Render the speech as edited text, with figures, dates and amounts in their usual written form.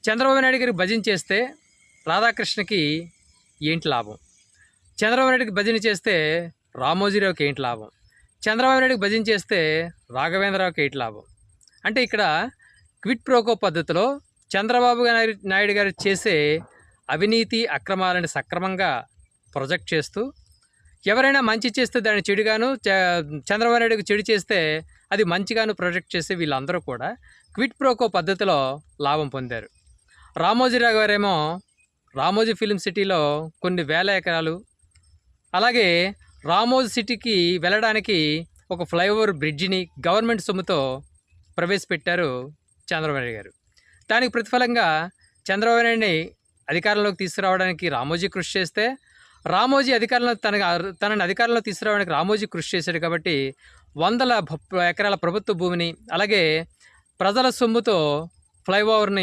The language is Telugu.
చంద్రబాబు నాయుడు గారికి భజన చేస్తే రాధాకృష్ణకి ఏంటి లాభం? చంద్రబాబు నాయుడికి భజన చేస్తే రామోజీరావుకి ఏంటి లాభం? చంద్రబాబు నాయుడికి భజన చేస్తే రాఘవేంద్రరావుకి ఏంటి లాభం? అంటే ఇక్కడ క్విట్ ప్రోకో పద్ధతిలో చంద్రబాబు నాయుడు గారు చేసే అవినీతి అక్రమాలను సక్రమంగా ప్రొజెక్ట్ చేస్తూ, ఎవరైనా మంచి చేస్తే దాన్ని చెడుగాను, చంద్రబాబు నాయుడుకి చెడు చేస్తే అది మంచిగాను ప్రొజెక్ట్ చేసి వీళ్ళందరూ కూడా క్విట్ ప్రోకో పద్ధతిలో లాభం పొందారు. రామోజీరావు గారేమో రామోజీ ఫిలిం సిటీలో కొన్ని వేల ఎకరాలు, అలాగే రామోజీ సిటీకి వెళ్ళడానికి ఒక ఫ్లైఓవర్ బ్రిడ్జిని గవర్నమెంట్ సొమ్ముతో ప్రవేశపెట్టారు చంద్రబాబు నాయుడు గారు. దానికి ప్రతిఫలంగా చంద్రబాబు నాయుడిని అధికారంలోకి తీసుకురావడానికి రామోజీ కృషి చేస్తే, రామోజీ తనని అధికారంలో తీసుకురావడానికి రామోజీ కృషి చేశాడు కాబట్టి వందల ఎకరాల ప్రభుత్వ భూమిని, అలాగే ప్రజల సొమ్ముతో ఫ్లైఓవర్ని